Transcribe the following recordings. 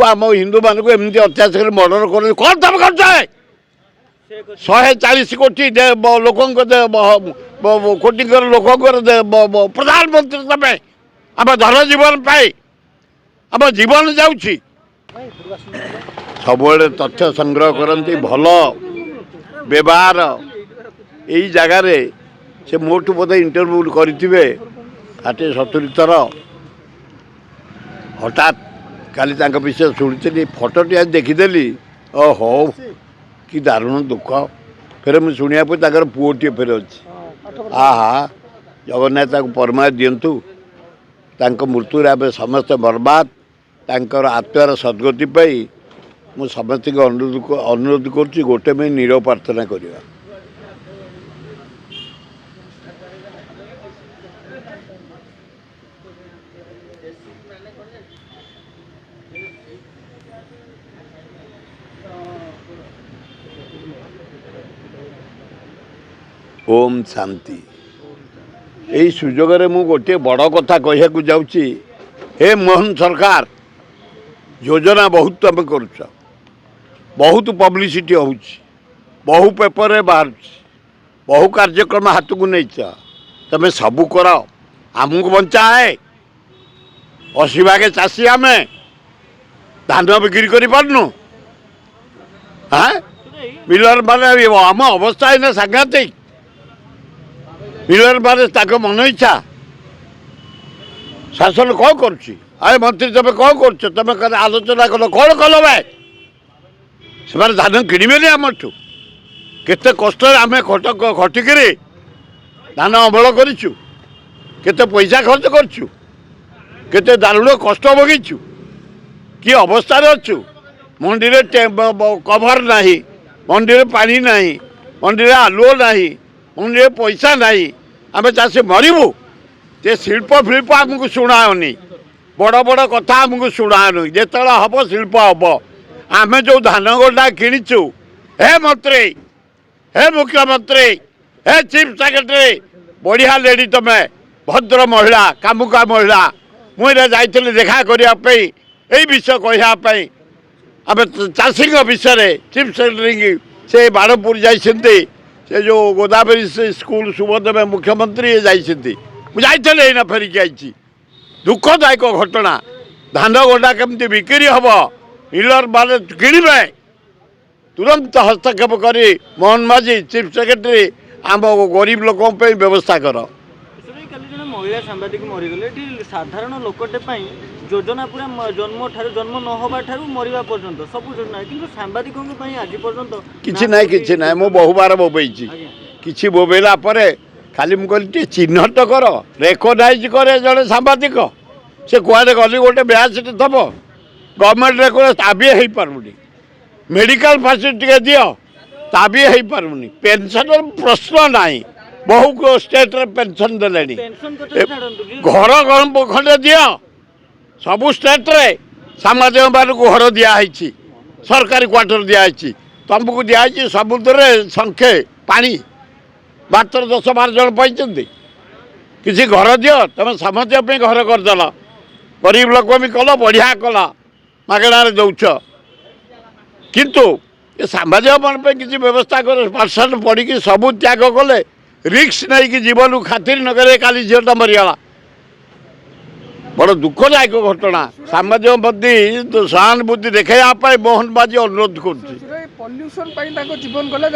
आम हिंदू मान को एमती अत्याचार मर्डर कर कौन तुम कर 140 कोटी लोक कोटी लोक प्रधानमंत्री तमें आम धन जीवन पाई आम जीवन जाऊँगी सब तथ्य संग्रह करती भल व्यवहार यही जगार से मोटू बोधे इंटरव्यू करेंगे 60-70 थर हठात काली विषय शुणी फटोटी आज देखीदेली ओहो कि दारुण दुख फिर मुझे शुणा पर पुओटे फिर अच्छे आहा जगन्नाथ परमा दिंतु मृत्यु समस्त बर्बाद तांकर आत्मार सद्गति पाई मु समस्त अनुरोध करुच्ची गोटे में नीरव प्रार्थना करवा। ओम शांति। यही सुजोग मु गोटे बड़ कथा कहया जाऊँगी हे मोहन सरकार योजना बहुत तुम करुच बहुत पब्लिसिटी हो बहु पेपर बाहर बहु कार्यक्रम हाथ को नहीं तुम सबू कर आमको बंचाए 80 भागे चाषी आम धान बिक्री कर पार्नु हाँ मिलर माने आम अवस्था है सांघातिक मिलर माने मन इच्छा शासन कौन करुच्ची अरे मंत्री तुम कौन कर तुम आलोचना कल कौन कल भाई से धान किणवे आमठू केते कष्ट आम खटिक धान अमल करूँ केते पैसा खर्च करूँ केते दारुण कष्ट भोगीचु कि अवस्था अच्छु मंडी में कभर ना मंडी में पानी ना मंडी में आलुओ ना मंडी में पैसा ना आम चाषी मरबू जे शिल्प फिल्प आमको शुणाओनी बड़ बड़ कथा आमको शुणाओनी जिते हम शिल्प हम आम जो धान गंडा किणीचु हे मंत्री हे मुख्यमंत्री हे चीफ सेक्रेटरी बढ़िया लेडी तुम्हें भद्र महिला कामुका महिला मुझे जाइए देखा करने यही विषय कहवाई आम चाषी विषय चीफ सेक्रेटरी से बाणपुर जाइए से जो गोदावरी स्कूल सुबोध में मुख्यमंत्री जाइए मुझे ना फेरिकी आई दुखदायक घटना धान गंडा केमती बिक्री हम मिलर माने किणवे तुरंत हस्तक्षेप कर मोहन माझी चीफ सेक्रेटरी आम गरीब लोक व्यवस्था कर महिला सांबादिक मरीगले साधारण लोकटे योजना पूरा जन्म न हवा मरवा पर्यंत सब योजना किंतु सांबादिकों आज पर्यंत किछि ना मु बहु बार बोबेची किछि बोबेला परे खाली मुझे चिन्हट कर रेकग्नाइज करे जड़े सांबादिक से कड़े गली गोटे ब्याज थब गवर्नमेंट रेकग्नाइज ताबी हो पार्नी मेडिकल फैसिलिटी दियो ताबी हो पार्नी पेंशन प्रश्न ना बहु स्टेट पेंशन देले घर खंडे दियो सबू स्टेट रे सामाजिक मान को घर दिखाई सरकारी क्वार्टर दिखाई तुमको दिखाई समुद्र संख्ये पानी मात्र 10-12 जन पाई किसी घर दियो तुम समझ घर करदेल गरीब लोक भी कल बढ़िया कल मागणार दौच किंतु ये सामाजिक मान किसी व्यवस्था कर परसेंट पड़ी सबू त्याग कले रिक्स नहीं कि जीवन खातिर न करे काली झीटा मरीगला बड़ दुखदायक घटना सामाजिक बुद्धि सहानुभूति देखाई मोहन बाजी अनुरोध पल्यूसन जीवन गला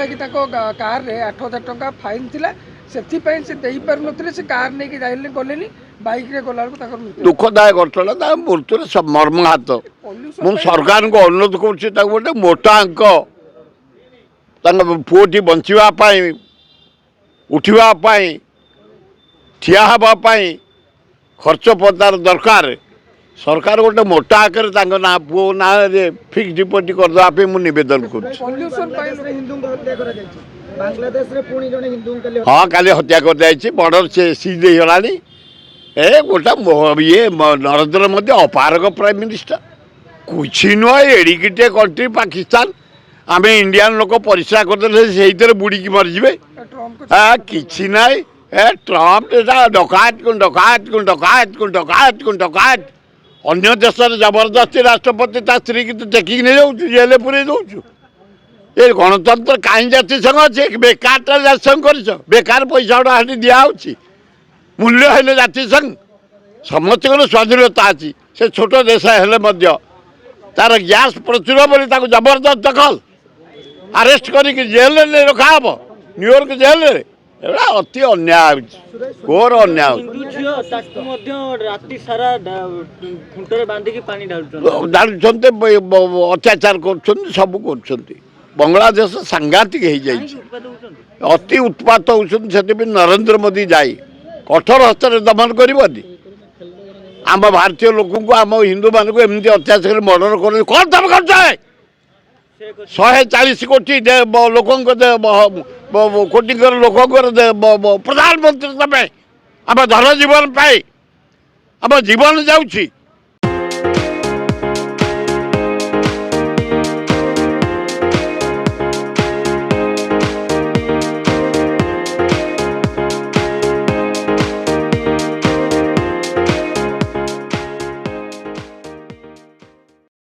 कार 8,000 टंका फाइन थिला से पारे से कार नहीं जाइले गले बाइक रे गला दुखदायक घटना मृत्यु मर्माहत मुझे सरकार को अनुरोध कर गोटे मोटा अंक पुओटी बचापी उठापी ठिया हाँपाई खर्च पदार दरकार सरकार गोटे मोटा आकार ना पुओ ना फिक्स डिपोजिट करदेप मुझे नवेदन कर हाँ काली हत्या कर बॉर्डर से सीज होगा ए गोटा ये नरेंद्र मोदी अपारक प्राइम मिनिस्टर कुछ नुह एडिकिटे कंट्री पाकिस्तान आम इंडियान लोक परिश्रा करदे बुड़ी मरीजे कि ना ट्रम्प डकायत को डकायत को डकायत को डकायत को डकायत ଅନ୍ୟ ଦେଶରେ ଜବରଦସ୍ତି ରାଷ୍ଟ୍ରପତି ତା ସ୍ତ୍ରୀକି ତ ଟେକିକି ନେଇଯାଉଛୁ ଜେଲରେ ପୁରେଇ ଦେଉଛୁ। ଏ ଗଣତନ୍ତ୍ର କାହିଁ ଜାତିସଂଘ ଅଛି? ବେକାରଟା ଜାତିସଂଘ କରିଛ, ବେକାର ପଇସା ଗୁଡ଼ା ସେଠି ଦିଆହେଉଛି, ମୂଲ୍ୟ ହେଲେ ଜାତିସଂଘ। ସମସ୍ତଙ୍କର ସ୍ୱାଧୀନତା ଅଛି, ସେ ଛୋଟ ଦେଶ ହେଲେ ମଧ୍ୟ ତାର ଗ୍ୟାସ୍ ପ୍ରଚୁର ବୋଲି ତାକୁ ଜବରଦସ୍ତ ଦଖଲ ଆରେଷ୍ଟ କରିକି ଜେଲରେ ରଖାହେବ, ନ୍ୟୁୟର୍କ ଜେଲରେ। ଏଗୁଡ଼ା ଅତି ଅନ୍ୟାୟ ହେଉଛି, ଘୋର ଅନ୍ୟାୟ ହେଉଛି। ହିନ୍ଦୁ ଝିଅ ତାକୁ ମଧ୍ୟ ରାତି ସାରା ଖୁଣ୍ଟରେ ବାନ୍ଧିକି ପାଣି ଢାଳୁଛନ୍ତି। ଜାଣୁଛନ୍ତି ଅତ୍ୟାଚାର କରୁଛନ୍ତି, ସବୁ କରୁଛନ୍ତି। ବାଂଲାଦେଶ ସାଂଘାତିକ ହେଇଯାଇଛି, ଉତ୍ପାଦ ହଉଛନ୍ତି। ଅତି ଉତ୍ପାତ ହେଉଛନ୍ତି। ସେଥିପାଇଁ ନରେନ୍ଦ୍ର ମୋଦି ଯାଇ କଠୋର ହସ୍ତରେ ଦମନ କରିବନି। ଆମ ଭାରତୀୟ ଲୋକଙ୍କୁ, ଆମ ହିନ୍ଦୁମାନଙ୍କୁ ଏମିତି ଅତ୍ୟାଚାର ମର୍ଡର କରୁଛନ୍ତି। କ'ଣ ତମେ କରୁଛ? ସେ କଥା 140 କୋଟି ଲୋକଙ୍କ କୋଟିଙ୍କର ଲୋକଙ୍କର ପ୍ରଧାନମନ୍ତ୍ରୀ ତମେ। ଆମ ଧନ ଜୀବନ ପାଇଁ ଆମ ଜୀବନ ଯାଉଛି।